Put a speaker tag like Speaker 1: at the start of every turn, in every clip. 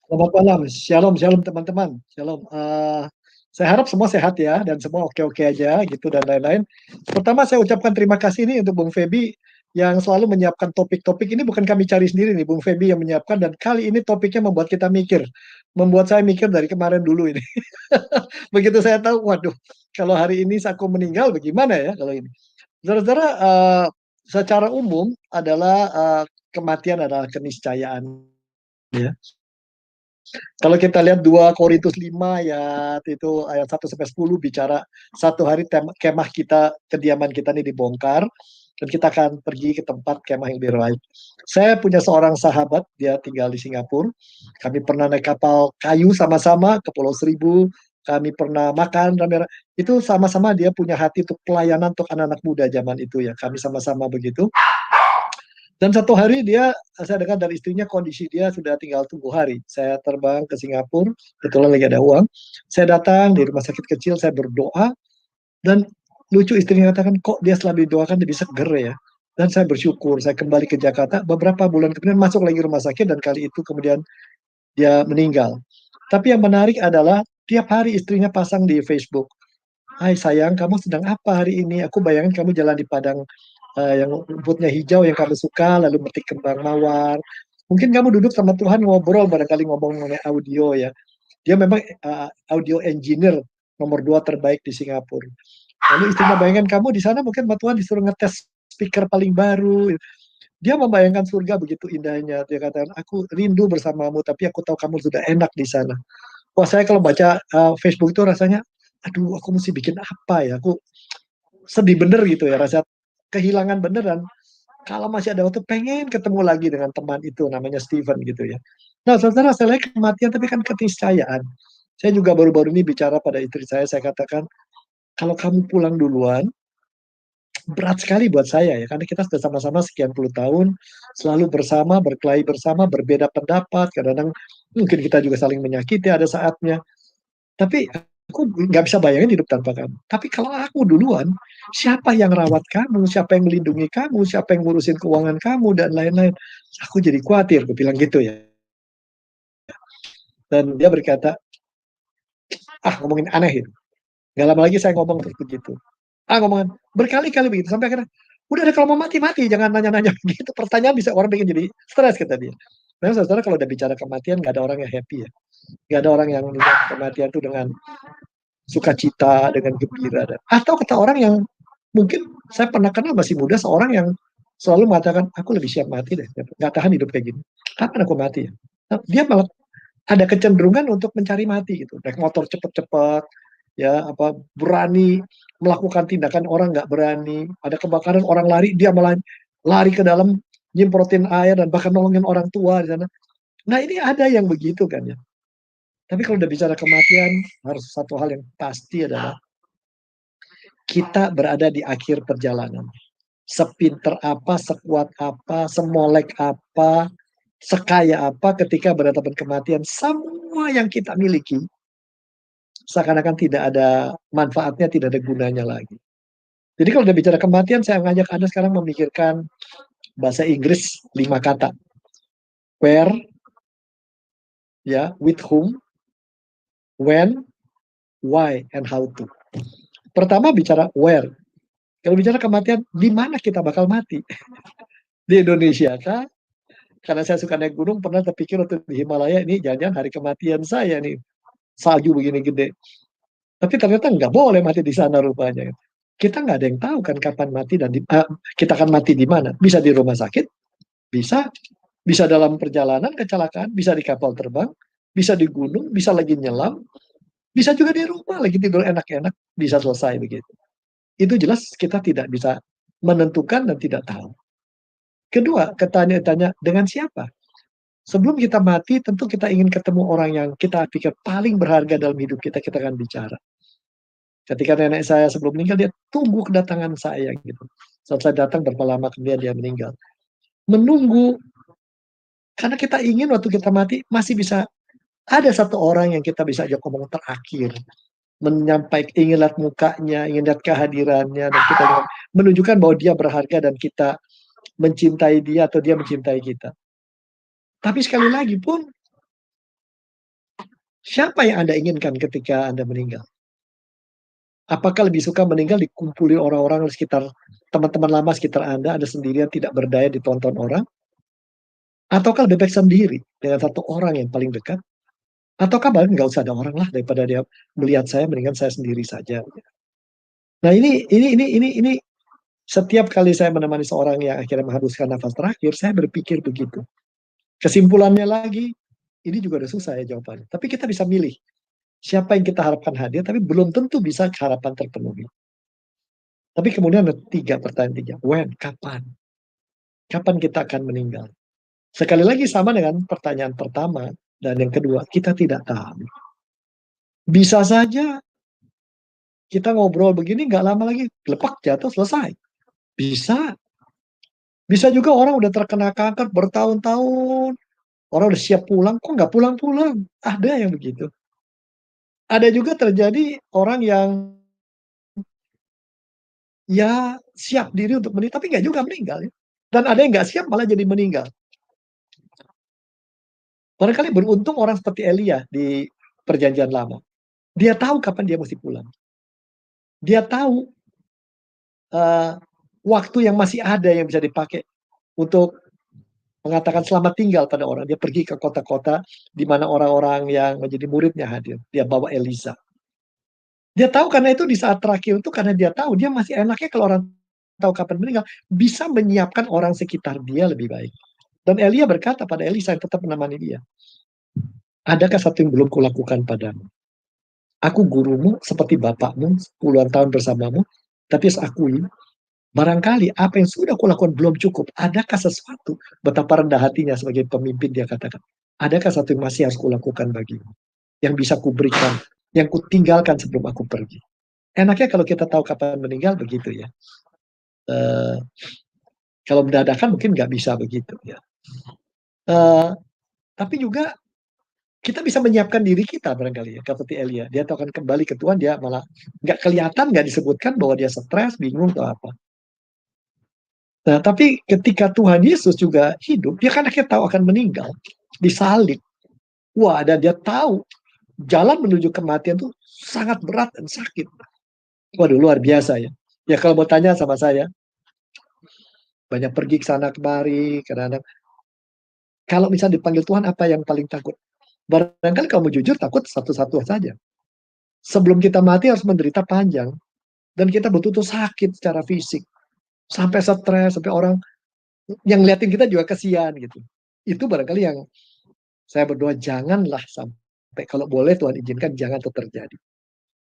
Speaker 1: Selamat malam, shalom shalom teman-teman, shalom. Saya harap semua sehat ya dan semua oke-oke aja gitu dan lain-lain. Pertama saya ucapkan terima kasih nih untuk Bung Febi yang selalu menyiapkan topik-topik ini bukan kami cari sendiri nih, Bung Febi yang menyiapkan dan kali ini topiknya membuat kita mikir, membuat saya mikir dari kemarin dulu ini. Begitu saya tahu, waduh, kalau hari ini aku meninggal bagaimana ya kalau ini. Saudara-saudara, secara umum adalah kematian adalah keniscayaan ya. Kalau kita lihat 2 Korintus 5 ya itu ayat 1 sampai 10 bicara satu hari kemah kita, kediaman kita ini dibongkar dan kita akan pergi ke tempat kemah yang lebih baik. Saya punya seorang sahabat, dia tinggal di Singapura. Kami pernah naik kapal kayu sama-sama ke Pulau Seribu. Kami pernah makan rame-rame. Itu sama-sama dia punya hati untuk pelayanan untuk anak-anak muda zaman itu ya. Kami sama-sama begitu. Dan satu hari saya dengar dari istrinya kondisi dia sudah tinggal tunggu hari. Saya terbang ke Singapura, kebetulan lagi ada uang. Saya datang di rumah sakit kecil, saya berdoa, dan lucu istrinya katakan, kok dia setelah didoakan dia bisa seger ya. Dan saya bersyukur, saya kembali ke Jakarta, beberapa bulan kemudian masuk lagi rumah sakit, dan kali itu kemudian dia meninggal. Tapi yang menarik adalah, tiap hari istrinya pasang di Facebook, hai sayang, kamu sedang apa hari ini? Aku bayangin kamu jalan di padang yang rumputnya hijau yang kamu suka, lalu metik kembang mawar. Mungkin kamu duduk sama Tuhan ngobrol, barangkali ngomong mengenai audio ya. Dia memang audio engineer nomor 2 terbaik di Singapura. Lalu istilah bayangkan kamu di sana mungkin sama Tuhan disuruh ngetes speaker paling baru. Dia membayangkan surga begitu indahnya. Dia katakan, aku rindu bersamamu, tapi aku tahu kamu sudah enak di sana. Wah, saya kalau baca Facebook itu rasanya, aduh, aku mesti bikin apa ya? Aku sedih bener gitu ya, rasa kehilangan beneran. Kalau masih ada waktu pengen ketemu lagi dengan teman itu namanya Steven gitu ya. Nah, saudara, saya lihat kematian tapi kan keniscayaan. Saya juga baru-baru ini bicara pada istri saya katakan, kalau kamu pulang duluan, berat sekali buat saya ya, karena kita sudah sama-sama sekian puluh tahun, selalu bersama, berkelahi bersama, berbeda pendapat, kadang-kadang mungkin kita juga saling menyakiti ada saatnya. Tapi aku nggak bisa bayangin hidup tanpa kamu. Tapi kalau aku duluan, siapa yang rawat kamu, siapa yang melindungi kamu, siapa yang ngurusin keuangan kamu, dan lain-lain. Aku jadi khawatir, aku bilang gitu ya. Dan dia berkata, ngomongin aneh itu. Gak lama lagi saya ngomong terus begitu. Ngomongin berkali-kali begitu. Sampai akhirnya, udah deh kalau mau mati-mati, jangan nanya-nanya begitu. Pertanyaan bisa orang bikin jadi stres, kata dia. Memang saudara kalau udah bicara kematian, gak ada orang yang happy ya. Gak ada orang yang melihat kematian itu dengan sukacita, dengan gembira. Atau kata orang yang mungkin saya pernah kenal masih muda, seorang yang selalu mengatakan, aku lebih siap mati deh, nggak tahan hidup kayak gini. Kapan aku mati ya? Nah, dia malah ada kecenderungan untuk mencari mati gitu, naik motor cepet-cepet, ya apa berani melakukan tindakan orang nggak berani. Ada kebakaran orang lari, dia malah lari ke dalam nyemprotin air dan bahkan nolongin orang tua di sana. Nah ini ada yang begitu kan ya. Tapi kalau udah bicara kematian, harus satu hal yang pasti adalah kita berada di akhir perjalanan. Sepinter apa, sekuat apa, semolek apa, sekaya apa, ketika berhadapan kematian, semua yang kita miliki seakan-akan tidak ada manfaatnya, tidak ada gunanya lagi. Jadi kalau udah bicara kematian, saya ngajak Anda sekarang memikirkan bahasa Inggris 5 kata. Where, ya, with whom, when, why, and how to. Pertama bicara where. Kalau bicara kematian, di mana kita bakal mati? Di Indonesia kah? Karena saya suka naik gunung, pernah terpikir waktu di Himalaya, ini jangan-jangan hari kematian saya nih, salju begini gede. Tapi ternyata nggak boleh mati di sana rupanya. Kita nggak ada yang tahu kan kapan mati dan kita akan mati di mana. Bisa di rumah sakit, bisa, bisa dalam perjalanan kecelakaan, bisa di kapal terbang, bisa di gunung, bisa lagi nyelam, bisa juga di rumah lagi tidur enak-enak, bisa selesai begitu. Itu jelas kita tidak bisa menentukan dan tidak tahu. Kedua, ketanya-tanya dengan siapa? Sebelum kita mati, tentu kita ingin ketemu orang yang kita pikir paling berharga dalam hidup kita, kita akan bicara. Ketika nenek saya sebelum meninggal, dia tunggu kedatangan saya gitu. Saat saya datang berapa lama kemudian dia meninggal. Menunggu, karena kita ingin waktu kita mati masih bisa ada satu orang yang kita bisa ajak ngomong terakhir. Menyampaikan, ingin lihat mukanya, ingin lihat kehadirannya, dan kita menunjukkan bahwa dia berharga dan kita mencintai dia atau dia mencintai kita. Tapi sekali lagi pun, Siapa yang Anda inginkan ketika Anda meninggal? Apakah lebih suka meninggal dikumpuli orang-orang di sekitar teman-teman lama sekitar Anda sendirian tidak berdaya ditonton orang? Ataukah lebih baik sendiri dengan satu orang yang paling dekat? Ataukah bahkan nggak usah ada orang lah daripada dia melihat saya, mendingan saya sendiri saja. Nah ini setiap kali saya menemani seorang yang akhirnya menghembuskan nafas terakhir, saya berpikir begitu. Kesimpulannya lagi, ini juga udah susah ya jawabannya. Tapi kita bisa milih siapa yang kita harapkan hadir, tapi belum tentu bisa harapan terpenuhi. Tapi kemudian ada pertanyaan. When? Kapan? Kapan kita akan meninggal? Sekali lagi sama dengan pertanyaan pertama dan yang kedua, kita tidak tahu. Bisa saja kita ngobrol begini nggak lama lagi lepak jatuh selesai. Bisa. Bisa juga orang udah terkena kanker bertahun-tahun, orang udah siap pulang, kok nggak pulang-pulang? Ada yang begitu. Ada juga terjadi orang yang ya siap diri untuk meninggal, tapi nggak juga meninggal. Ya. Dan ada yang nggak siap malah jadi meninggal. Barangkali beruntung orang seperti Elia di perjanjian lama. Dia tahu kapan dia mesti pulang. Dia tahu uh, waktu yang masih ada yang bisa dipakai untuk mengatakan selamat tinggal pada orang. Dia pergi ke kota-kota di mana orang-orang yang menjadi muridnya hadir. Dia bawa Elisa. Dia tahu karena itu di saat terakhir itu karena dia tahu dia masih enaknya kalau orang tahu kapan meninggal bisa menyiapkan orang sekitar dia lebih baik. Dan Elia berkata pada Elisa yang tetap menemani dia, adakah satu yang belum kulakukan padamu? Aku gurumu seperti bapakmu puluhan tahun bersamamu, tapi akui barangkali apa yang sudah kulakukan belum cukup. Adakah sesuatu betapa rendah hatinya sebagai pemimpin dia katakan, adakah satu yang masih harus kulakukan bagimu? Yang bisa kuberikan, yang kutinggalkan sebelum aku pergi. Enaknya kalau kita tahu kapan meninggal begitu ya. Uh, kalau mendadakan mungkin nggak bisa begitu ya. Uh, tapi juga kita bisa menyiapkan diri kita barangkali ya, seperti Elia. Dia tahu akan kembali ke Tuhan, dia malah nggak kelihatan, nggak disebutkan bahwa dia stres, bingung atau apa. Nah, tapi ketika Tuhan Yesus juga hidup, dia kan akhirnya tahu akan meninggal, disalib. Wah, dan dia tahu jalan menuju kematian itu sangat berat dan sakit. Waduh, luar biasa ya. Ya kalau mau tanya sama saya, banyak pergi ke sana kemari, kadang-kadang kalau misalnya dipanggil Tuhan, apa yang paling takut? Barangkali kalau mau jujur, takut satu-satu saja. Sebelum kita mati harus menderita panjang. Dan kita betul-betul sakit secara fisik. Sampai stres, sampai orang yang ngeliatin kita juga kesian gitu. Itu barangkali yang saya berdoa, janganlah sampai, kalau boleh Tuhan izinkan, jangan itu terjadi.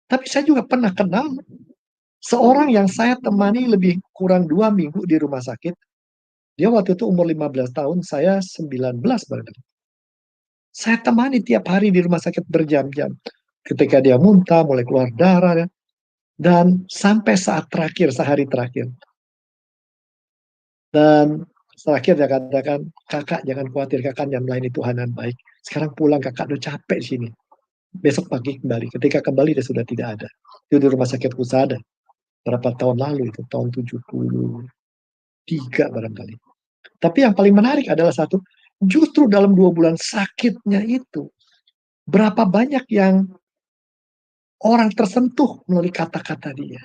Speaker 1: Tapi saya juga pernah kenal seorang yang saya temani lebih kurang 2 minggu di rumah sakit. Dia waktu itu umur 15 tahun, saya 19 barangkali. Saya temani tiap hari di rumah sakit berjam-jam. Ketika dia muntah, mulai keluar darah, dan sampai saat terakhir, sehari terakhir. Dan terakhir dia katakan, kakak jangan khawatir, kakak yang melayani Tuhan yang baik. Sekarang pulang, kakak udah capek di sini. Besok pagi kembali. Ketika kembali dia sudah tidak ada. Itu di rumah sakit Husada. Berapa tahun lalu itu, tahun 73 barangkali. Tapi yang paling menarik adalah satu, justru dalam 2 bulan sakitnya itu, berapa banyak yang orang tersentuh melalui kata-kata dia,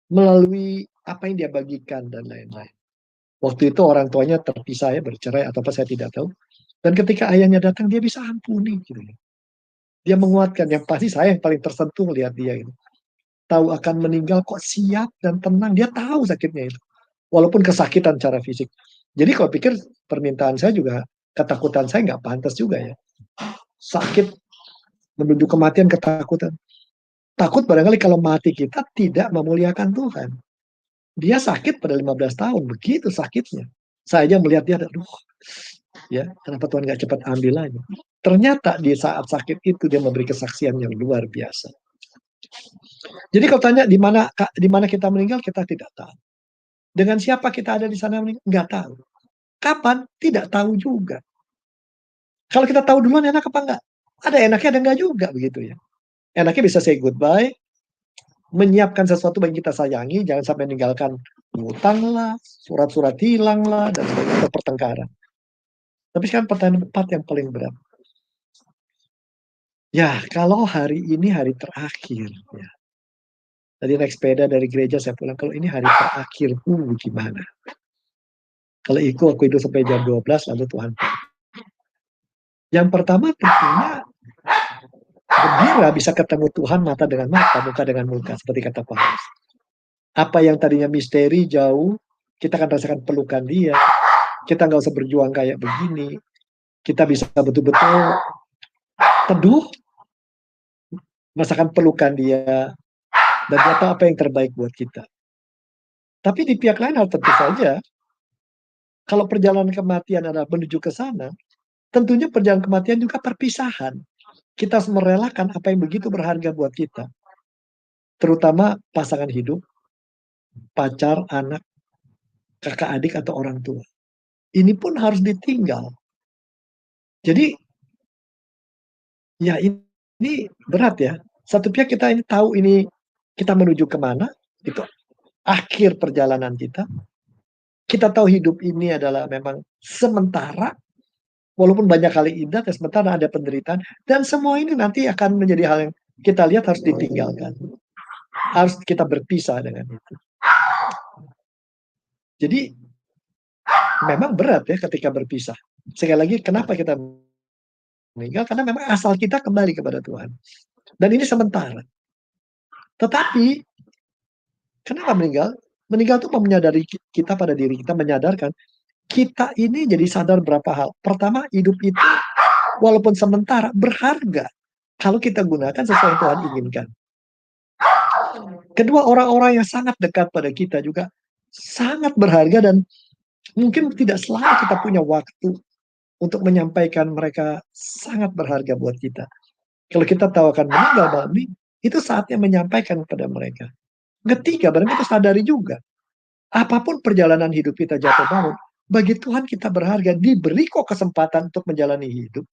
Speaker 1: melalui apa yang dia bagikan dan lain-lain. Waktu itu orang tuanya terpisah ya, bercerai atau apa saya tidak tahu. Dan ketika ayahnya datang dia bisa ampuni gitu ya. Dia menguatkan, yang pasti saya yang paling tersentuh melihat dia itu. Tahu akan meninggal kok siap dan tenang, dia tahu sakitnya itu. Walaupun kesakitan secara fisik. Jadi kalau pikir permintaan saya juga, ketakutan saya nggak pantas juga ya. Sakit menuju kematian, ketakutan. Takut barangkali kalau mati kita tidak memuliakan Tuhan. Dia sakit pada 15 tahun, begitu sakitnya. Saya aja melihat dia, aduh, ya, kenapa Tuhan nggak cepat ambil aja? Ternyata di saat sakit itu dia memberi kesaksian yang luar biasa. Jadi kalau tanya di mana kita meninggal, kita tidak tahu. Dengan siapa kita ada di sana meninggal, nggak tahu. Kapan? Tidak tahu juga. Kalau kita tahu duluan enak apa enggak? Ada enaknya, ada enggak juga begitu ya. Enaknya bisa say goodbye, menyiapkan sesuatu yang kita sayangi, jangan sampai meninggalkan utang lah, surat-surat hilang lah, dan sebagainya, pertengkaran. Tapi sekarang pertanyaan 4 yang paling berat. Ya, kalau hari ini hari terakhir, ya. Tadi naik sepeda dari gereja saya pulang, kalau ini hari terakhirku gimana? Kalau aku hidup sampai jam 12 lalu Tuhan. Yang pertama tentunya gembira bisa ketemu Tuhan mata dengan mata, muka dengan muka, seperti kata Paulus. Apa yang tadinya misteri jauh, kita akan rasakan pelukan dia. Kita nggak usah berjuang kayak begini. Kita bisa betul-betul teduh, merasakan pelukan dia, dan dia tahu apa yang terbaik buat kita. Tapi di pihak lain hal tentu saja, kalau perjalanan kematian adalah menuju ke sana, tentunya perjalanan kematian juga perpisahan. Kita harus merelakan apa yang begitu berharga buat kita. Terutama pasangan hidup, pacar, anak, kakak adik, atau orang tua. Ini pun harus ditinggal. Jadi, ya ini berat ya. Satu pihak kita ini tahu ini kita menuju kemana, itu akhir perjalanan kita. Kita tahu hidup ini adalah memang sementara, walaupun banyak kali indah, dan sementara ada penderitaan. Dan semua ini nanti akan menjadi hal yang kita lihat harus ditinggalkan. Harus kita berpisah dengan itu. Jadi, memang berat ya ketika berpisah. Sekali lagi, kenapa kita meninggal? Karena memang asal kita kembali kepada Tuhan. Dan ini sementara. Tetapi, kenapa meninggal? Meninggal itu menyadari kita pada diri kita, menyadarkan kita ini jadi sadar berapa hal. Pertama, hidup itu walaupun sementara berharga kalau kita gunakan sesuai yang Tuhan inginkan. Kedua, orang-orang yang sangat dekat pada kita juga sangat berharga, dan mungkin tidak selalu kita punya waktu untuk menyampaikan mereka sangat berharga buat kita. Kalau kita tahu akan meninggal malam ini, itu saatnya menyampaikan kepada mereka. Ketiga, barang kita sadari juga, apapun perjalanan hidup kita jatuh bangun, bagi Tuhan kita berharga. Diberi kok kesempatan untuk menjalani hidup.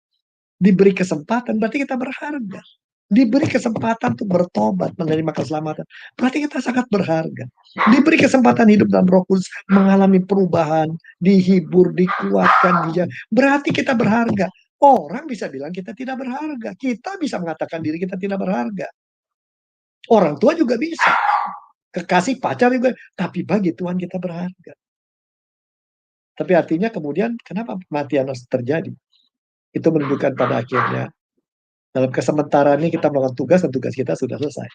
Speaker 1: Diberi kesempatan, berarti kita berharga. Diberi kesempatan untuk bertobat, menerima keselamatan, berarti kita sangat berharga. Diberi kesempatan hidup dalam Roh Kudus, mengalami perubahan, dihibur, dikuatkan, berarti kita berharga. Orang bisa bilang kita tidak berharga. Kita bisa mengatakan diri kita tidak berharga. Orang tua juga bisa. Kekasih, pacar juga. Tapi bagi Tuhan kita berharga. Tapi artinya kemudian kenapa kematian harus terjadi? Itu menunjukkan pada akhirnya dalam kesementaraan ini kita melakukan tugas, dan tugas kita sudah selesai.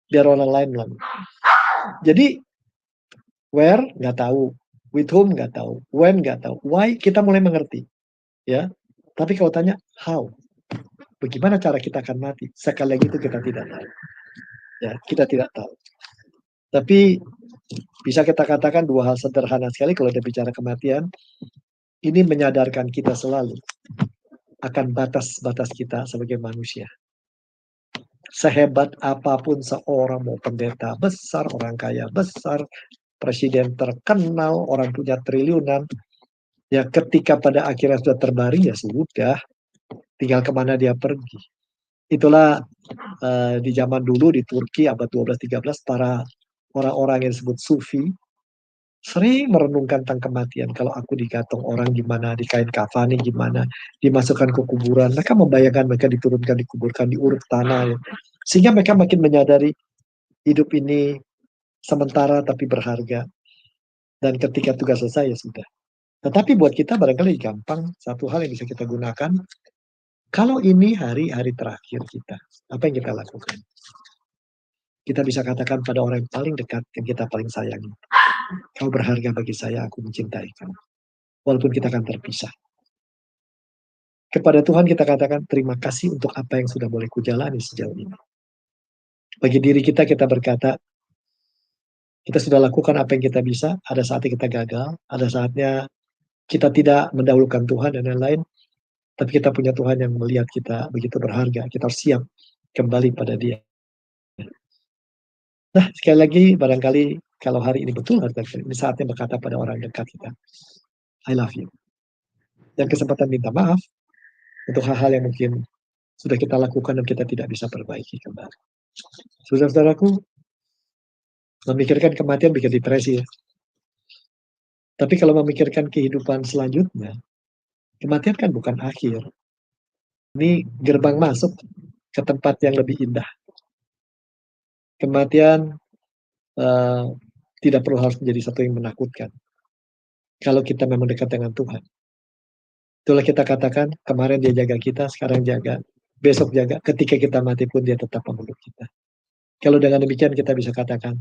Speaker 1: Biar orang lain melakukan. Jadi, where nggak tahu, with whom nggak tahu, when nggak tahu, why kita mulai mengerti, ya. Tapi kalau tanya how, bagaimana cara kita akan mati? Sekali lagi itu kita tidak tahu. Ya, kita tidak tahu. Tapi bisa kita katakan dua hal sederhana sekali kalau kita bicara kematian. Ini menyadarkan kita selalu akan batas-batas kita sebagai manusia. Sehebat apapun seorang, mau pendeta besar, orang kaya besar, presiden terkenal, orang punya triliunan, ya ketika pada akhirnya sudah terbaring, ya sudah, tinggal kemana dia pergi. Itulah di zaman dulu di Turki abad 12-13, para orang-orang yang disebut sufi sering merenungkan tentang kematian. Kalau aku digantung orang gimana, dikain kafani gimana, dimasukkan ke kuburan, mereka membayangkan mereka diturunkan, dikuburkan, diuruk tanah, ya. Sehingga mereka makin menyadari hidup ini sementara tapi berharga. Dan ketika tugas selesai, ya sudah. Tetapi buat kita barangkali gampang, satu hal yang bisa kita gunakan, kalau ini hari-hari terakhir kita, apa yang kita lakukan? Kita bisa katakan pada orang yang paling dekat, yang kita paling sayangi, kau berharga bagi saya, aku mencintai kamu. Walaupun kita akan terpisah. Kepada Tuhan kita katakan, terima kasih untuk apa yang sudah boleh kujalani sejauh ini. Bagi diri kita, kita berkata, kita sudah lakukan apa yang kita bisa, ada saatnya kita gagal, ada saatnya kita tidak mendahulukan Tuhan dan lain-lain, tapi kita punya Tuhan yang melihat kita begitu berharga, kita harus siap kembali pada Dia. Nah, sekali lagi, barangkali kalau hari ini betul, ini saatnya berkata pada orang dekat kita, I love you. Dan kesempatan minta maaf untuk hal-hal yang mungkin sudah kita lakukan dan kita tidak bisa perbaiki kembali. Saudara-saudaraku, memikirkan kematian bikin depresi ya. Tapi kalau memikirkan kehidupan selanjutnya, kematian kan bukan akhir. Ini gerbang masuk ke tempat yang lebih indah. Kematian eh, tidak perlu harus menjadi satu yang menakutkan. Kalau kita memang dekat dengan Tuhan. Itulah kita katakan, kemarin dia jaga kita, sekarang jaga, besok jaga, ketika kita mati pun dia tetap memeluk kita. Kalau dengan demikian kita bisa katakan,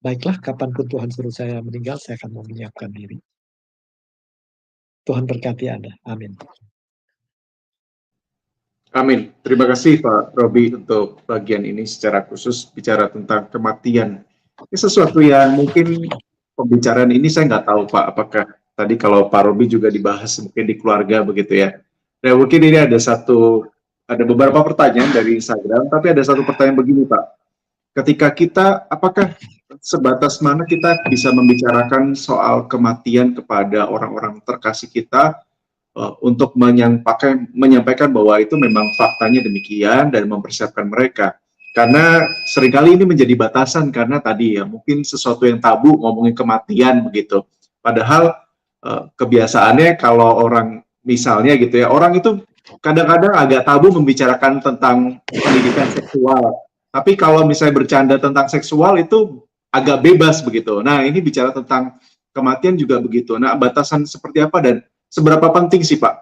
Speaker 1: baiklah kapanpun Tuhan suruh saya meninggal, saya akan mau menyiapkan diri. Tuhan berkati Anda. Amin.
Speaker 2: Amin. Terima kasih Pak Robi untuk bagian ini secara khusus bicara tentang kematian. Ini sesuatu yang mungkin pembicaraan ini saya nggak tahu Pak, apakah tadi kalau Pak Robi juga dibahas mungkin di keluarga begitu ya. Dan mungkin ini ada beberapa pertanyaan dari Instagram, tapi ada satu pertanyaan begini Pak. Ketika kita, apakah sebatas mana kita bisa membicarakan soal kematian kepada orang-orang terkasih kita untuk menyampaikan bahwa itu memang faktanya demikian dan mempersiapkan mereka. Karena seringkali ini menjadi batasan karena tadi ya mungkin sesuatu yang tabu ngomongin kematian begitu. Padahal kebiasaannya kalau orang misalnya gitu ya, orang itu kadang-kadang agak tabu membicarakan tentang pendidikan seksual. Tapi kalau misalnya bercanda tentang seksual itu agak bebas begitu. Nah, ini bicara tentang kematian juga begitu. Nah, batasan seperti apa dan seberapa penting sih Pak,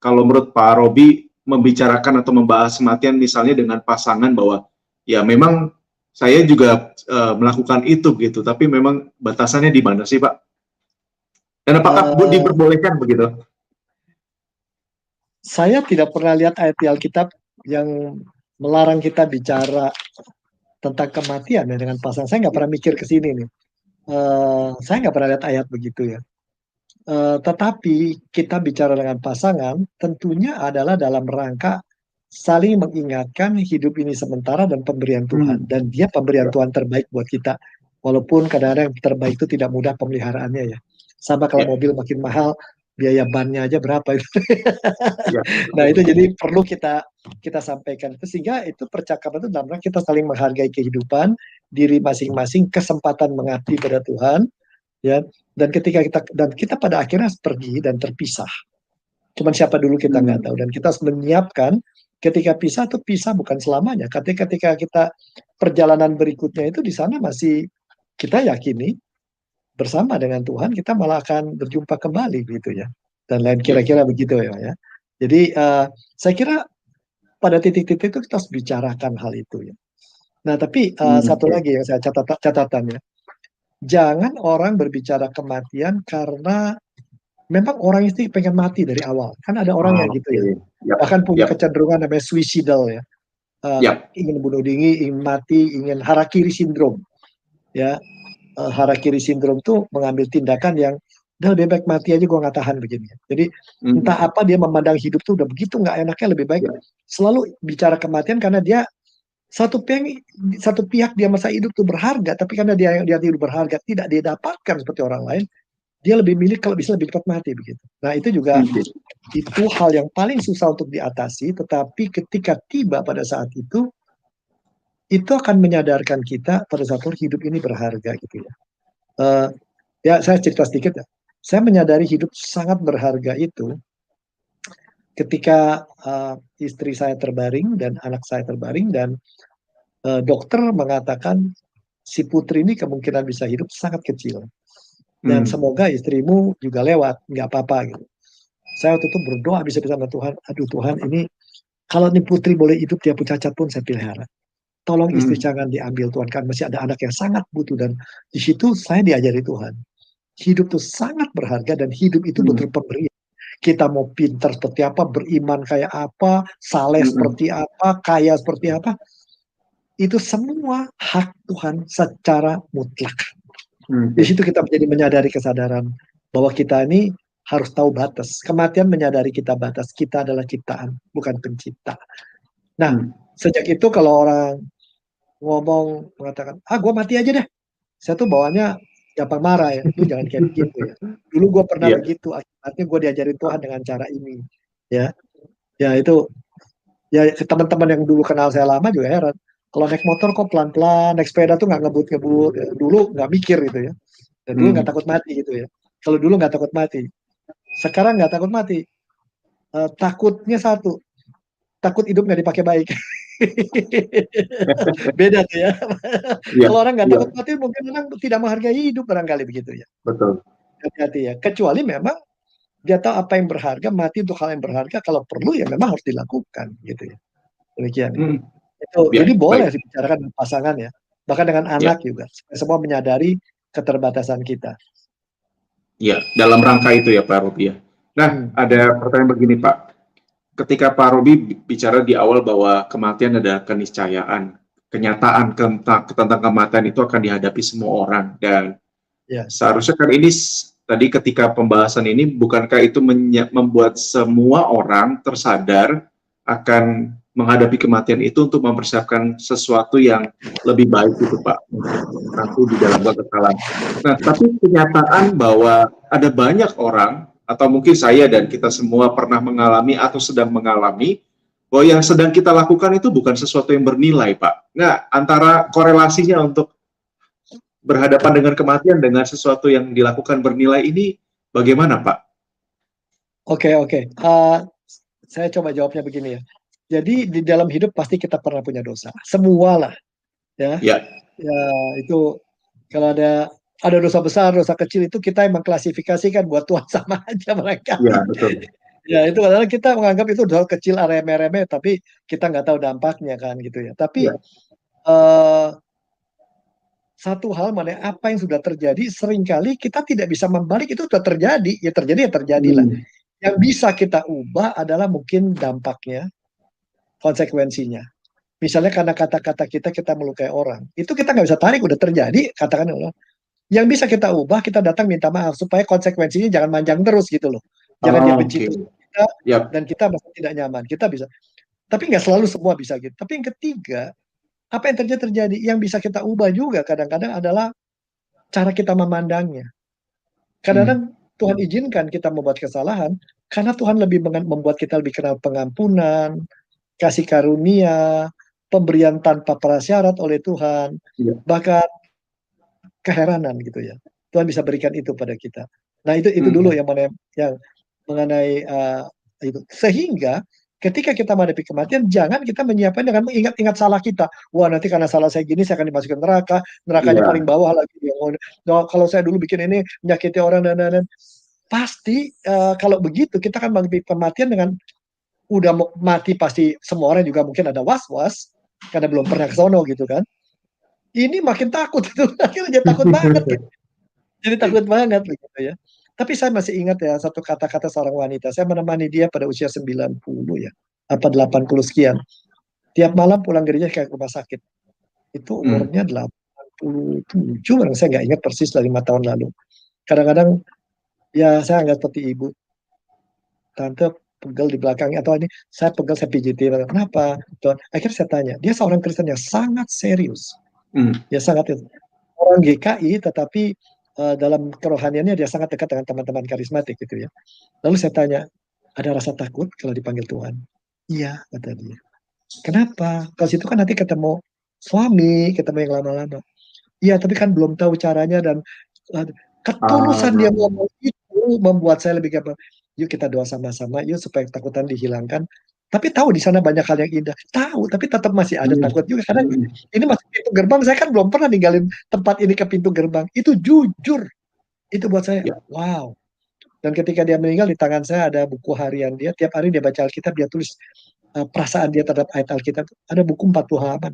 Speaker 2: kalau menurut Pak Robi membicarakan atau membahas kematian misalnya dengan pasangan bahwa ya memang saya juga melakukan itu gitu, tapi memang batasannya di mana sih Pak? Dan apakah diperbolehkan begitu?
Speaker 1: Saya tidak pernah lihat ayat di Alkitab yang melarang kita bicara tentang kematian ya dengan pasangan. Saya nggak pernah mikir ke sini nih. Saya nggak pernah lihat ayat begitu ya. Tetapi kita bicara dengan pasangan tentunya adalah dalam rangka saling mengingatkan hidup ini sementara dan pemberian Tuhan. Dan dia pemberian Tuhan terbaik buat kita. Walaupun kadang-kadang yang terbaik itu tidak mudah pemeliharaannya ya. Sama kalau mobil makin mahal, biaya bannya aja berapa itu. Nah itu jadi perlu kita sampaikan itu sehingga itu percakapan itu dalam rangka kita saling menghargai kehidupan diri masing-masing, kesempatan mengabdi pada Tuhan ya, dan kita pada akhirnya pergi dan terpisah. Cuman siapa dulu kita nggak tahu, dan kita harus menyiapkan ketika pisah itu pisah bukan selamanya. Ketika kita perjalanan berikutnya itu di sana masih kita yakini bersama dengan Tuhan kita malah akan berjumpa kembali gitu ya, dan lain kira-kira begitu ya. Jadi saya kira pada titik-titik itu kita harus bicarakan hal itu ya. Nah tapi satu lagi yang saya catatannya, jangan orang berbicara kematian karena memang orang itu pengen mati dari awal. Kan ada orang yang gitu ya. Bahkan punya kecenderungan namanya suicidal ya. Ingin bunuh diri, ingin mati, ingin harakiri sindrom. Ya, harakiri sindrom tuh mengambil tindakan yang udah lebih baik mati aja gue nggak tahan begini. Jadi entah apa dia memandang hidup tuh udah begitu nggak enaknya, lebih baik selalu bicara kematian karena dia satu pihak dia masa hidup tuh berharga, tapi karena dia hidup berharga tidak dia dapatkan seperti orang lain, dia lebih milih kalau bisa lebih cepat mati begitu. Nah itu juga itu hal yang paling susah untuk diatasi, tetapi ketika tiba pada saat itu akan menyadarkan kita pada saat hidup ini berharga gitu ya. Ya saya cerita sedikit ya. Saya menyadari hidup sangat berharga itu ketika istri saya terbaring dan anak saya terbaring, dan dokter mengatakan si putri ini kemungkinan bisa hidup sangat kecil. Dan semoga istrimu juga lewat, nggak apa-apa gitu. Saya waktu itu berdoa bisa-bisa sama Tuhan, aduh Tuhan ini kalau nih putri boleh hidup dia pun cacat pun saya pelihara. Tolong istri jangan diambil Tuhan, kan masih ada anak yang sangat butuh. Dan di situ saya diajari Tuhan, hidup itu sangat berharga dan hidup itu butuh pemberian. Kita mau pintar seperti apa, beriman kayak apa, saleh seperti apa, kaya seperti apa, itu semua hak Tuhan secara mutlak. Di situ kita menjadi menyadari kesadaran bahwa kita ini harus tahu batas. Kematian menyadari kita batas. Kita adalah ciptaan, bukan pencipta. Nah, sejak itu kalau orang ngomong mengatakan, gue mati aja deh. Saya tuh bawanya gampang marah ya. Lu jangan kayak begitu ya. Dulu gue pernah begitu. Akhirnya gue diajarin Tuhan dengan cara ini. Ya, ya itu. Ya teman-teman yang dulu kenal saya lama juga heran. Kalau naik motor kok pelan-pelan, naik sepeda tuh nggak ngebut-ngebut. Ya, dulu nggak mikir gitu ya. Dan dulu nggak takut mati gitu ya. Kalau dulu nggak takut mati. Sekarang nggak takut mati. Takutnya satu. takut hidup nggak dipakai baik. Beda tuh ya.
Speaker 2: Iya,
Speaker 1: Kalau orang nggak
Speaker 2: iya,
Speaker 1: takut mati, mungkin orang tidak menghargai hidup barangkali begitu ya.
Speaker 2: betul.
Speaker 1: Hati-hati ya. Kecuali memang dia tahu apa yang berharga, mati untuk hal yang berharga, kalau perlu ya memang harus dilakukan gitu ya. Demikian ya.
Speaker 2: Hmm, ya,
Speaker 1: Ini boleh
Speaker 2: baik.
Speaker 1: dibicarakan dengan pasangan ya. Bahkan dengan
Speaker 2: Ya,
Speaker 1: anak juga. Supaya semua menyadari keterbatasan kita.
Speaker 2: ya, dalam rangka itu ya Pak Robi ya. Nah,
Speaker 1: Hmm.
Speaker 2: ada pertanyaan begini Pak. Ketika Pak Robi bicara di awal bahwa kematian adalah keniscayaan, kenyataan tentang kematian itu akan dihadapi semua orang, dan
Speaker 1: Ya.
Speaker 2: seharusnya kan ini tadi ketika pembahasan ini, bukankah itu membuat semua orang tersadar akan menghadapi kematian itu untuk mempersiapkan sesuatu yang lebih baik itu Pak, untuk nanti di dalam kekekalan. Nah, tapi kenyataan bahwa ada banyak orang, atau mungkin saya dan kita semua pernah mengalami atau sedang mengalami, bahwa yang sedang kita lakukan itu bukan sesuatu yang bernilai Pak. Nah, antara korelasinya untuk berhadapan dengan kematian dengan sesuatu yang dilakukan bernilai ini bagaimana Pak?
Speaker 1: Oke, oke. Saya coba jawabnya begini ya. Jadi di dalam hidup pasti kita pernah punya dosa. Semua lah ya.
Speaker 2: Ya,
Speaker 1: Ya itu kalau ada dosa besar, dosa kecil itu kita emang klasifikasikan buat Tuhan sama aja
Speaker 2: ya
Speaker 1: barangkali.
Speaker 2: betul.
Speaker 1: Ya itu kadang kita menganggap itu dosa kecil remeh-remeh, tapi kita nggak tahu dampaknya kan gitu ya. Tapi
Speaker 2: Ya.
Speaker 1: eh, satu hal mana apa yang sudah terjadi seringkali kita tidak bisa membalik, itu sudah terjadi ya terjadilah.
Speaker 2: Hmm.
Speaker 1: Yang bisa kita ubah adalah mungkin dampaknya, konsekuensinya. Misalnya karena kata-kata kita melukai orang, itu kita nggak bisa tarik, udah terjadi, katakan Allah. Yang bisa kita ubah, kita datang minta maaf supaya konsekuensinya jangan manjang terus gitu loh. Jangan dia
Speaker 2: Oh,
Speaker 1: benci
Speaker 2: oke.
Speaker 1: terus kita
Speaker 2: Ya.
Speaker 1: dan kita merasa tidak nyaman. Kita bisa. Tapi nggak selalu semua bisa gitu. Tapi yang ketiga, apa yang terjadi? Yang bisa kita ubah juga kadang-kadang adalah cara kita memandangnya.
Speaker 2: Hmm.
Speaker 1: Kadang-kadang Tuhan izinkan kita membuat kesalahan karena Tuhan lebih membuat kita lebih kenal pengampunan, kasih karunia, pemberian tanpa prasyarat oleh Tuhan,
Speaker 2: Ya.
Speaker 1: bahkan keheranan gitu ya. Tuhan bisa berikan itu pada kita. Nah itu dulu
Speaker 2: Hmm.
Speaker 1: yang mengenai itu. Sehingga ketika kita menghadapi kematian, jangan kita menyiapkan dengan mengingat-ingat salah kita. Wah nanti karena salah saya gini, saya akan dimasukkan neraka, nerakanya paling
Speaker 2: Ya.
Speaker 1: bawah lagi. Nah, kalau saya dulu bikin ini menyakiti orang dan pasti kalau begitu kita akan menghadapi kematian dengan udah mati, pasti semua orang juga mungkin ada was-was karena belum pernah ke sono gitu kan. Ini makin takut itu, akhirnya jadi takut banget gitu. Jadi takut banget begitu ya. Tapi saya masih ingat ya satu kata-kata seorang wanita. Saya menemani dia pada usia 90 ya, apa 80 sekian. Tiap malam pulang gereja ke rumah sakit. Itu
Speaker 2: Hmm.
Speaker 1: umurnya 87, saya nggak ingat persis dari 5 tahun lalu. Kadang-kadang ya saya anggap seperti ibu. Tante pegel di belakangnya atau ini saya pegel, saya pijitin. Kenapa? Tuhan. Akhirnya saya tanya, dia seorang Kristen yang sangat serius.
Speaker 2: Hmm.
Speaker 1: Ya sangat orang GKI tetapi dalam kerohaniannya dia sangat dekat dengan teman-teman karismatik gitu ya. Lalu saya tanya, ada rasa takut kalau dipanggil Tuhan? Iya, kata dia. Kenapa? Kalau situ kan nanti ketemu suami, ketemu yang lama-lama. Iya, tapi kan belum tahu caranya dan ketulusan dia ngomong itu membuat saya lebih gampang. Yuk kita doa sama-sama, yuk supaya ketakutan dihilangkan. Tapi tahu di sana banyak hal yang indah. Tahu, tapi tetap masih ada
Speaker 2: Hmm.
Speaker 1: takut juga. Karena ini masih pintu gerbang, saya kan belum pernah ninggalin tempat ini ke pintu gerbang. Itu jujur. Itu buat saya,
Speaker 2: Ya.
Speaker 1: wow. Dan ketika dia meninggal, di tangan saya ada buku harian dia. Tiap hari dia baca Alkitab, dia tulis perasaan dia terhadap ayat Alkitab. Ada buku 40 halaman.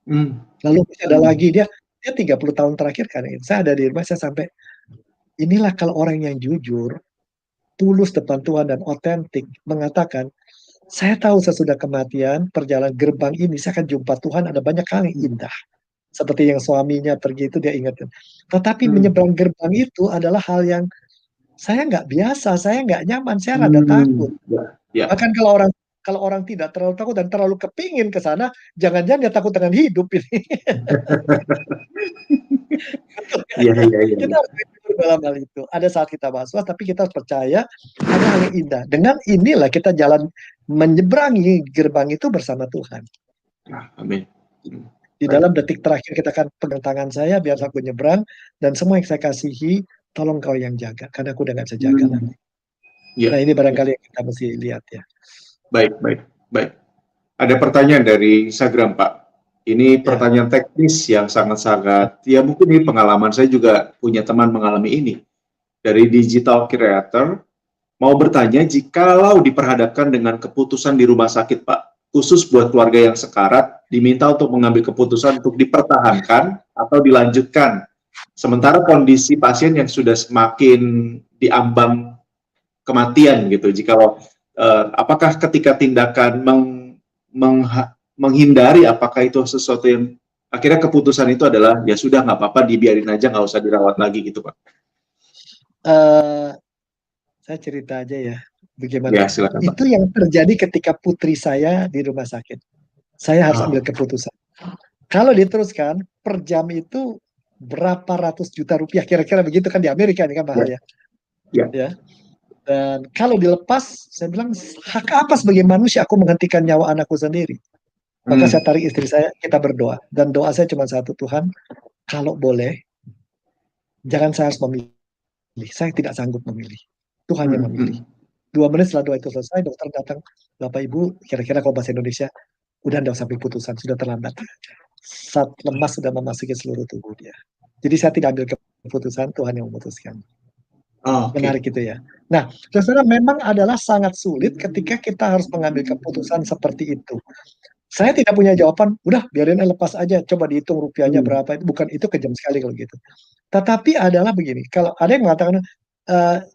Speaker 2: Hmm.
Speaker 1: Lalu ada lagi, dia 30 tahun terakhir kan. Saya ada di rumah, saya sampai, inilah kalau orang yang jujur, tulus depan Tuhan dan otentik, mengatakan, saya tahu sesudah kematian, perjalanan gerbang ini, saya akan jumpa Tuhan, ada banyak hal yang indah. Seperti yang suaminya pergi itu dia ingatkan. Tetapi menyeberang gerbang itu adalah hal yang saya nggak biasa, saya nggak nyaman, saya rada takut.
Speaker 2: Ya. Ya.
Speaker 1: Bahkan kalau orang tidak terlalu takut dan terlalu kepingin ke sana, jangan-jangan dia takut dengan hidup ini.
Speaker 2: Iya, iya, iya.
Speaker 1: Kita harus jujur dalam hal itu. Ada saat kita was-was, tapi kita harus percaya ada hal yang indah. Dengan inilah kita jalan menyeberangi gerbang itu bersama Tuhan.
Speaker 2: Amin.
Speaker 1: Di dalam detik terakhir kita akan pegang tangan saya biar aku nyebrang, dan semua yang saya kasihi tolong kau yang jaga karena aku udah nggak bisa jaga lagi.
Speaker 2: Ya.
Speaker 1: Nah ini barangkali yang kita mesti lihat ya.
Speaker 2: Baik, baik, baik. Ada pertanyaan dari Instagram, Pak. Ini
Speaker 1: Ya.
Speaker 2: pertanyaan teknis yang sangat-sangat, ya mungkin ini pengalaman saya juga punya teman mengalami ini. Dari digital creator, mau bertanya jikalau diperhadapkan dengan keputusan di rumah sakit, Pak, khusus buat keluarga yang sekarat, diminta untuk mengambil keputusan untuk dipertahankan atau dilanjutkan. Sementara kondisi pasien yang sudah semakin diambang kematian gitu. Jikalau apakah ketika tindakan menghindari, apakah itu sesuatu yang akhirnya keputusan itu adalah ya sudah nggak apa-apa dibiarin aja nggak usah dirawat lagi gitu Pak.
Speaker 1: Saya cerita aja ya, bagaimana.
Speaker 2: Ya silakan Pak.
Speaker 1: Itu yang terjadi ketika putri saya di rumah sakit. Saya harus ambil keputusan. Kalau diteruskan, per jam itu berapa ratus juta rupiah, kira-kira begitu kan, di Amerika ini kan mahal ya. Ya. Dan kalau dilepas, saya bilang, hak apa sebagai manusia aku menghentikan nyawa anakku sendiri? Maka saya tarik istri saya, kita berdoa. Dan doa saya cuma satu, Tuhan, kalau boleh, jangan saya harus memilih. Saya tidak sanggup memilih. Tuhan yang memilih. 2 menit setelah doa itu selesai, dokter datang, Bapak Ibu, kira-kira kalau bahasa Indonesia, udah nggak sampai putusan, sudah terlambat. Saat lemas sudah memasuki seluruh tubuh dia. Jadi saya tidak ambil keputusan, Tuhan yang memutuskan. Menarik itu ya. Nah, saudara, memang adalah sangat sulit ketika kita harus mengambil keputusan seperti itu. Saya tidak punya jawaban, udah biarin lepas aja, coba dihitung rupiahnya berapa, itu bukan, itu kejam sekali kalau gitu. Tetapi adalah begini, kalau ada yang mengatakan,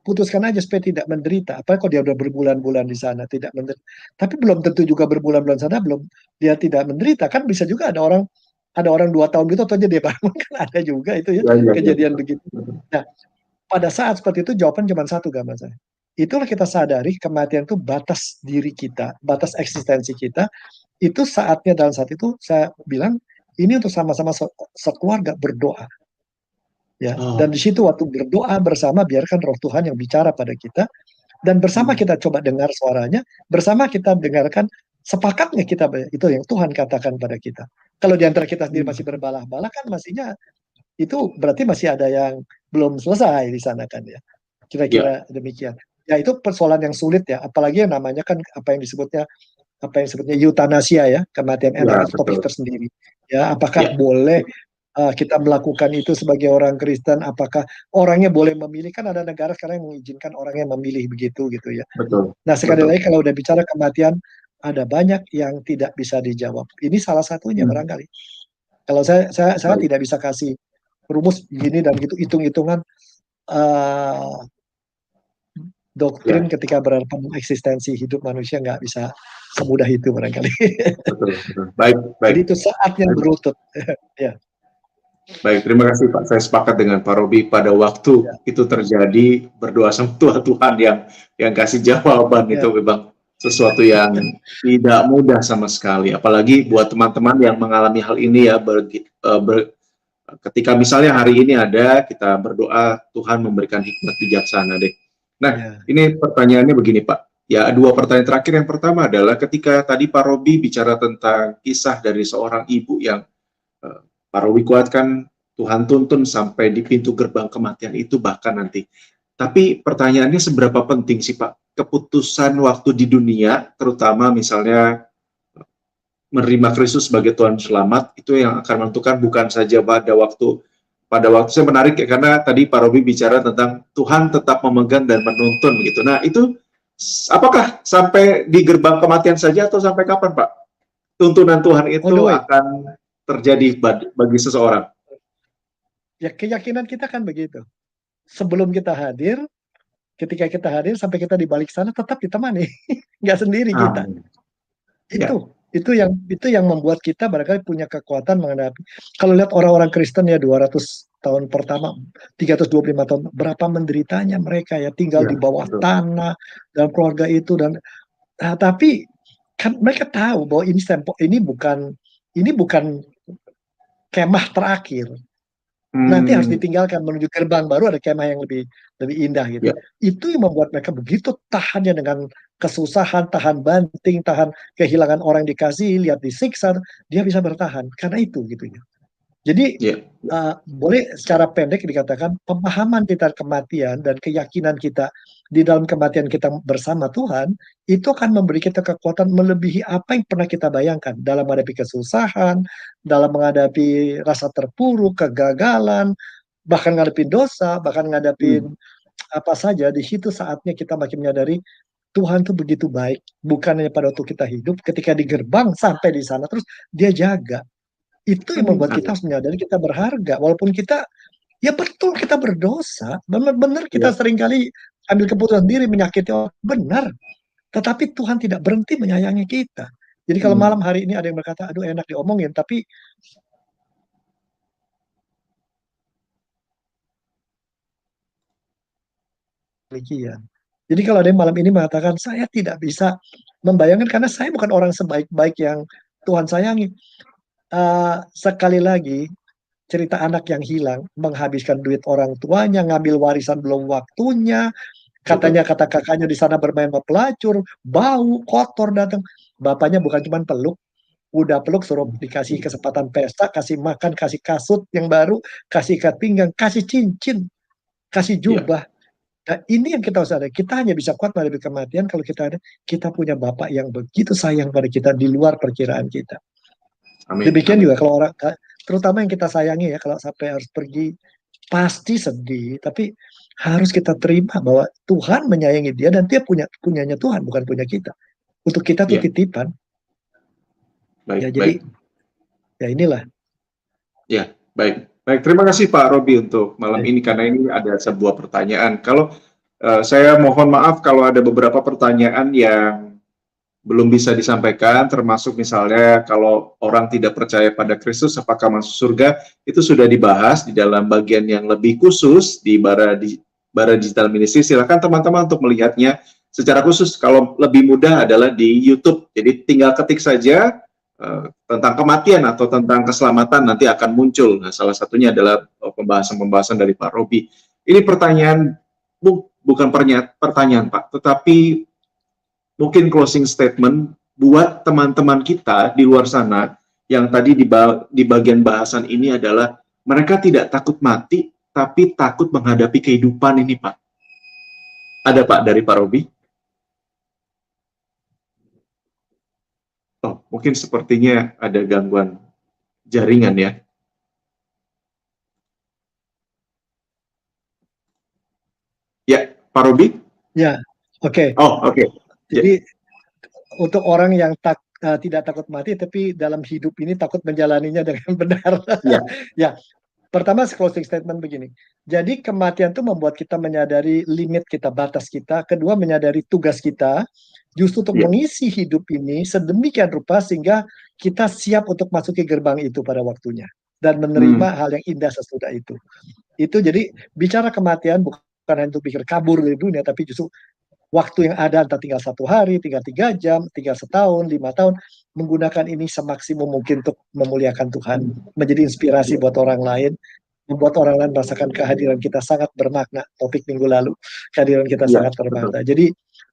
Speaker 1: putuskan aja supaya tidak menderita. Apa kalau dia udah berbulan-bulan di sana tidak menderita. Tapi belum tentu juga berbulan-bulan sana belum dia tidak menderita. Kan bisa juga ada orang 2 tahun gitu atau aja dia bangun, kan ada juga itu ya, kejadian begitu. Nah, pada saat seperti itu jawaban cuma satu, gambar saya. Itulah kita sadari kematian itu batas diri kita, batas eksistensi kita. Itu saatnya, dalam saat itu saya bilang ini untuk sama-sama sekeluarga berdoa. Ya, dan di situ waktu berdoa bersama, biarkan Roh Tuhan yang bicara pada kita, dan bersama kita coba dengar suaranya, bersama kita dengarkan, sepakatnya kita, itu yang Tuhan katakan pada kita. Kalau di antara kita sendiri masih berbalah-balah, kan masihnya itu berarti masih ada yang belum selesai di sana kan ya. Kira-kira demikian. Ya itu persoalan yang sulit ya, apalagi yang namanya kan apa yang disebutnya eutanasia ya, kematian enak, itu topik tersendiri. Ya, apakah boleh kita melakukan itu sebagai orang Kristen? Apakah orangnya boleh memilih? Kan ada negara sekarang yang mengizinkan orangnya memilih begitu gitu ya. Nah, sekali lagi kalau udah bicara kematian, ada banyak yang tidak bisa dijawab. Ini salah satunya barangkali. Kalau saya tidak bisa kasih rumus begini dan gitu, hitung-hitungan doktrin ketika berhadapan eksistensi hidup manusia, nggak bisa semudah itu barangkali.
Speaker 2: Betul. Baik.
Speaker 1: Jadi itu saatnya berlutut. Ya.
Speaker 2: Baik, terima kasih Pak. Saya sepakat dengan Pak Robi, pada waktu itu terjadi, berdoa sama Tuhan yang kasih jawaban itu memang sesuatu yang tidak mudah sama sekali. Apalagi buat teman-teman yang mengalami hal ini ya, ketika misalnya hari ini ada, kita berdoa Tuhan memberikan hikmat bijaksana deh. Nah, ini pertanyaannya begini Pak. Ya, 2 pertanyaan terakhir. Yang pertama adalah ketika tadi Pak Robi bicara tentang kisah dari seorang ibu yang Pak Robi kuatkan, Tuhan tuntun sampai di pintu gerbang kematian itu bahkan nanti. Tapi pertanyaannya seberapa penting sih Pak keputusan waktu di dunia, terutama misalnya menerima Kristus sebagai Tuhan Selamat, itu yang akan menentukan, bukan saja pada waktu saya menarik ya, karena tadi Pak Robi bicara tentang Tuhan tetap memegang dan menuntun gitu. Nah itu apakah sampai di gerbang kematian saja atau sampai kapan Pak tuntunan Tuhan itu akan terjadi bagi seseorang?
Speaker 1: Ya, keyakinan kita kan begitu. Sebelum kita hadir, ketika kita hadir, sampai kita di balik sana tetap ditemani, nggak sendiri kita. Itu yang membuat kita barangkali punya kekuatan menghadapi. Kalau lihat orang-orang Kristen ya 200 tahun pertama, 325 tahun, berapa menderitanya mereka ya, tinggal di bawah tanah dalam keluarga itu, dan tapi kan mereka tahu bahwa ini bukan kemah terakhir. Nanti harus ditinggalkan menuju gerbang baru, ada kemah yang lebih indah gitu. Itu yang membuat mereka begitu tahannya dengan kesusahan, tahan banting, tahan kehilangan orang yang dikasih, lihat disiksa, dia bisa bertahan karena itu gitu ya. Jadi
Speaker 2: Ya.
Speaker 1: boleh secara pendek dikatakan pemahaman kita kematian dan keyakinan kita di dalam kematian kita bersama Tuhan itu akan memberi kita kekuatan melebihi apa yang pernah kita bayangkan dalam menghadapi kesusahan, dalam menghadapi rasa terpuruk, kegagalan, bahkan ngadepin dosa, bahkan ngadepin
Speaker 2: Hmm.
Speaker 1: apa saja. Di situ saatnya kita makin menyadari Tuhan tuh begitu baik, bukan hanya pada waktu kita hidup, ketika di gerbang sampai di sana terus dia jaga. Itu yang
Speaker 2: Amin.
Speaker 1: membuat kita
Speaker 2: Amin.
Speaker 1: harus menyadari kita berharga. Walaupun kita, ya betul kita berdosa. Benar-benar kita
Speaker 2: Ya.
Speaker 1: seringkali ambil keputusan diri menyakiti orang. Benar. Tetapi Tuhan tidak berhenti menyayangi kita. Jadi kalau
Speaker 2: Hmm.
Speaker 1: malam hari ini ada yang berkata, aduh enak diomongin, tapi demikian. Jadi kalau ada yang malam ini mengatakan, saya tidak bisa membayangkan karena saya bukan orang sebaik-baik yang Tuhan sayangi. Sekali lagi, cerita anak yang hilang, menghabiskan duit orang tuanya, ngambil warisan belum waktunya, katanya
Speaker 2: Betul.
Speaker 1: kata kakaknya di sana bermain sama pelacur, bau, kotor datang. Bapaknya bukan cuma peluk, udah peluk suruh dikasih kesempatan pesta, kasih makan, kasih kasut yang baru, kasih ikat pinggang, kasih cincin, kasih
Speaker 2: Ya.
Speaker 1: jubah. Nah, ini yang kita harus ada. Kita hanya bisa kuat menghadapi kematian kalau kita punya Bapak yang begitu sayang pada kita di luar perkiraan kita.
Speaker 2: Amin.
Speaker 1: Demikian juga
Speaker 2: Amin.
Speaker 1: kalau orang, terutama yang kita sayangi ya, kalau sampai harus pergi, pasti sedih. Tapi harus kita terima bahwa Tuhan menyayangi dia dan dia punyanya Tuhan, bukan punya kita. Untuk kita tuh
Speaker 2: Ya.
Speaker 1: titipan. Ya
Speaker 2: Baik.
Speaker 1: jadi
Speaker 2: Baik.
Speaker 1: ya inilah.
Speaker 2: Ya. Baik. Baik. Terima kasih Pak Robi untuk malam
Speaker 1: Ya,
Speaker 2: ini karena ini ada sebuah pertanyaan. Kalau saya mohon maaf kalau ada beberapa pertanyaan yang belum bisa disampaikan, termasuk misalnya kalau orang tidak percaya pada Kristus, apakah masuk surga, itu sudah dibahas di dalam bagian yang lebih khusus di Bara Digital Ministry. Silakan teman-teman untuk melihatnya secara khusus. Kalau lebih mudah adalah di YouTube. Jadi tinggal ketik saja tentang kematian atau tentang keselamatan nanti akan muncul. Nah, salah satunya adalah pembahasan-pembahasan dari Pak Robi. Ini pertanyaan bukan pertanyaan Pak, tetapi mungkin closing statement buat teman-teman kita di luar sana yang tadi di bagian bahasan ini adalah mereka tidak takut mati, tapi takut menghadapi kehidupan ini, Pak. Ada, Pak, dari Pak Robi? Oh, mungkin sepertinya ada gangguan jaringan ya. Ya, Pak Robi?
Speaker 1: ya, oke.
Speaker 2: Oh, oke.
Speaker 1: Jadi untuk orang yang tidak takut mati, tapi dalam hidup ini takut menjalaninya dengan benar.
Speaker 2: Ya.
Speaker 1: Ya, pertama closing statement begini. Jadi kematian itu membuat kita menyadari limit kita, batas kita. Kedua, menyadari tugas kita. Justru untuk
Speaker 2: Ya.
Speaker 1: mengisi hidup ini sedemikian rupa sehingga kita siap untuk masuki gerbang itu pada waktunya. Dan menerima hal yang indah sesudah itu. Itu jadi bicara kematian bukan hanya untuk pikir kabur dari dunia, tapi justru waktu yang ada entah tinggal 1 hari, tinggal 3 jam, tinggal setahun, 5 tahun, menggunakan ini semaksimum mungkin untuk memuliakan Tuhan, menjadi inspirasi buat orang lain, membuat orang lain merasakan kehadiran kita sangat bermakna. Topik minggu lalu, kehadiran kita
Speaker 2: Ya,
Speaker 1: sangat
Speaker 2: betul.
Speaker 1: bermakna.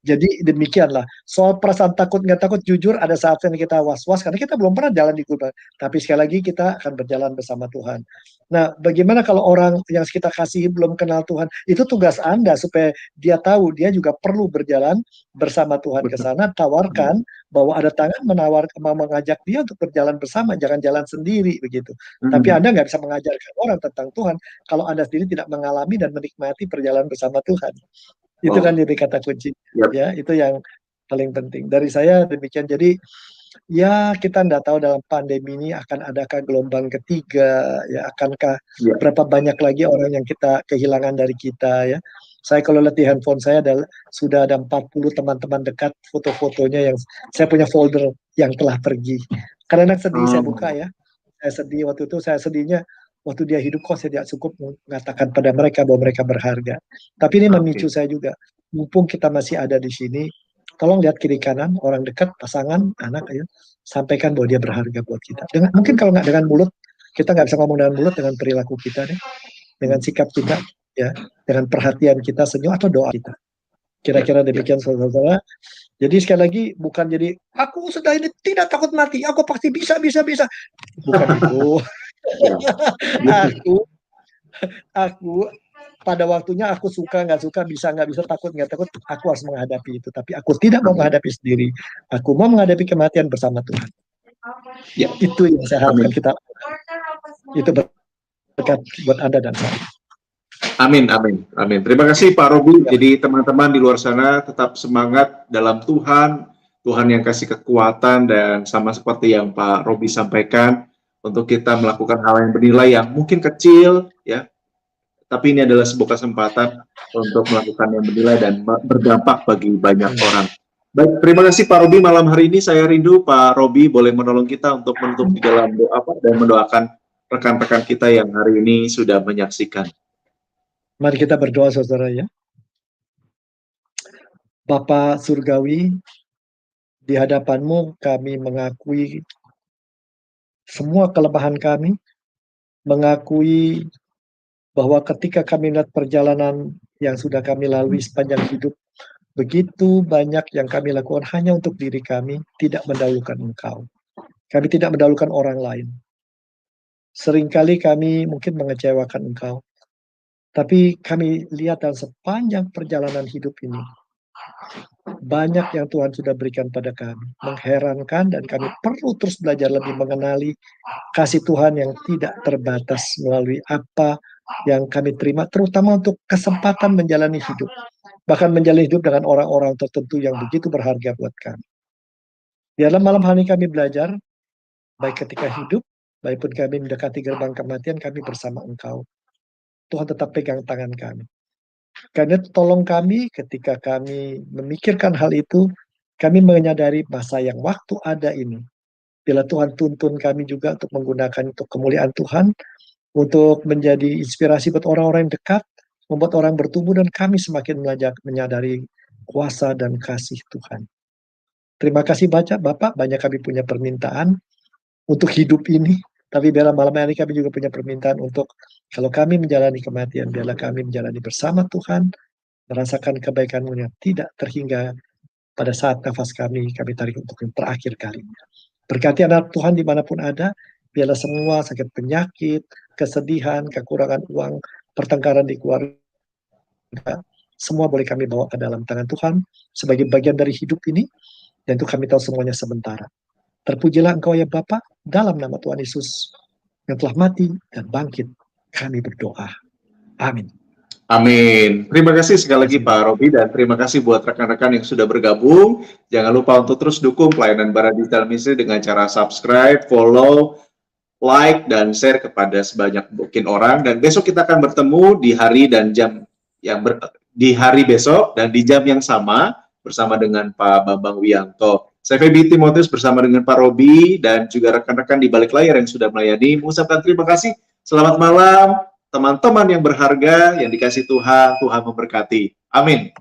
Speaker 1: Jadi demikianlah. Soal perasaan takut nggak takut, jujur ada saatnya kita was-was karena kita belum pernah jalan di gerbang. Tapi sekali lagi kita akan berjalan bersama Tuhan. Nah, bagaimana kalau orang yang kita kasih belum kenal Tuhan? Itu tugas Anda supaya dia tahu dia juga perlu berjalan bersama Tuhan ke
Speaker 2: Betul.
Speaker 1: sana. Tawarkan bahwa ada tangan mengajak dia untuk berjalan bersama, jangan jalan sendiri begitu. Tapi Anda nggak bisa mengajarkan orang tentang Tuhan kalau Anda sendiri tidak mengalami dan menikmati perjalanan bersama Tuhan. Itu kan
Speaker 2: Oh,
Speaker 1: jadi kata kunci.
Speaker 2: ya.
Speaker 1: Ya, itu yang paling penting. Dari saya demikian. Jadi ya kita tidak tahu dalam pandemi ini akan adakah gelombang ketiga, ya akankah
Speaker 2: Ya.
Speaker 1: berapa banyak lagi orang yang kita kehilangan dari kita ya. Saya kalau lihat di handphone saya sudah ada 40 teman-teman dekat foto-fotonya yang saya punya folder yang telah pergi. Karena sedih saya buka ya. Saya sedih waktu itu, saya sedihnya waktu dia hidup kok saya tidak cukup mengatakan pada mereka bahwa mereka berharga. Tapi ini memicu saya juga. Mumpung kita masih ada di sini, tolong lihat kiri kanan, orang dekat, pasangan, anak, ya, sampaikan bahwa dia berharga buat kita. Mungkin kalau nggak dengan mulut, kita nggak bisa ngomong dengan mulut, dengan perilaku kita deh, dengan sikap kita, ya, dengan perhatian kita, senyum atau doa kita. Kira-kira demikian saudara-saudara. Jadi sekali lagi bukan jadi aku sudah ini tidak takut mati, aku pasti bisa. Bukan itu.
Speaker 2: Ya, gitu.
Speaker 1: Aku pada waktunya aku suka nggak suka, bisa nggak bisa, takut nggak takut, aku harus menghadapi itu. Tapi aku tidak mau
Speaker 2: Amin.
Speaker 1: menghadapi sendiri. Aku mau menghadapi kematian bersama Tuhan.
Speaker 2: Ya,
Speaker 1: Itu yang saya harapkan
Speaker 2: amin.
Speaker 1: kita. Itu berkat buat Anda dan saya.
Speaker 2: Amin, amin, amin. Terima kasih Pak Robi. Jadi teman-teman di luar sana tetap semangat dalam Tuhan. Tuhan yang kasih kekuatan dan sama seperti yang Pak Robi sampaikan untuk kita melakukan hal yang bernilai yang mungkin kecil, ya. Tapi ini adalah sebuah kesempatan untuk melakukan yang bernilai dan berdampak bagi banyak orang. Baik, terima kasih Pak Robi. Malam hari ini saya rindu Pak Robi boleh menolong kita untuk menutup di dalam doa dan mendoakan rekan-rekan kita yang hari ini sudah menyaksikan.
Speaker 1: Mari kita berdoa, saudara ya. Bapa Surgawi, di hadapan-Mu kami mengakui semua kelemahan kami, mengakui bahwa ketika kami melihat perjalanan yang sudah kami lalui sepanjang hidup, begitu banyak yang kami lakukan hanya untuk diri kami, tidak mendahulukan Engkau. Kami tidak mendahulukan orang lain. Seringkali kami mungkin mengecewakan Engkau, tapi kami lihat dalam sepanjang perjalanan hidup ini, banyak yang Tuhan sudah berikan pada kami, mengherankan, dan kami perlu terus belajar lebih mengenali kasih Tuhan yang tidak terbatas melalui apa yang kami terima, terutama untuk kesempatan menjalani hidup, bahkan menjalani hidup dengan orang-orang tertentu yang begitu berharga buat kami. Biarlah malam hari kami belajar, baik ketika hidup, baik pun kami mendekati gerbang kematian, kami bersama Engkau. Tuhan tetap pegang tangan kami. Karena tolong kami ketika kami memikirkan hal itu, kami menyadari masa yang waktu ada ini. Bila Tuhan tuntun kami juga untuk menggunakan untuk kemuliaan Tuhan, untuk menjadi inspirasi buat orang-orang yang dekat, membuat orang bertumbuh, dan kami semakin menyadari kuasa dan kasih Tuhan. Terima kasih Bapak, banyak kami punya permintaan untuk hidup ini, tapi biarlah malam hari kami juga punya permintaan untuk kalau kami menjalani kematian, biarlah kami menjalani bersama Tuhan, merasakan kebaikan-Mu yang tidak terhingga pada saat nafas kami tarik untuk yang terakhir kalinya. Berkati anak Tuhan dimanapun ada, biarlah semua sakit penyakit, kesedihan, kekurangan uang, pertengkaran di keluarga, semua boleh kami bawa ke dalam tangan Tuhan sebagai bagian dari hidup ini, dan itu kami tahu semuanya sementara. Terpujilah Engkau ya Bapa, dalam nama Tuhan Yesus yang telah mati dan bangkit, kami berdoa. Amin.
Speaker 2: Amin. Terima kasih sekali lagi Pak Robi, dan terima kasih buat rekan-rekan yang sudah bergabung. Jangan lupa untuk terus dukung pelayanan Bara Digital Ministry dengan cara subscribe, follow, like, dan share kepada sebanyak mungkin orang. Dan besok kita akan bertemu di hari dan jam yang di hari besok dan di jam yang sama bersama dengan Pak Bambang Wiyanto. Saya Feby Timotius bersama dengan Pak Robi dan juga rekan-rekan di balik layar yang sudah melayani. Mengucapkan terima kasih. Selamat malam. Teman-teman yang berharga, yang dikasih Tuhan, Tuhan memberkati. Amin.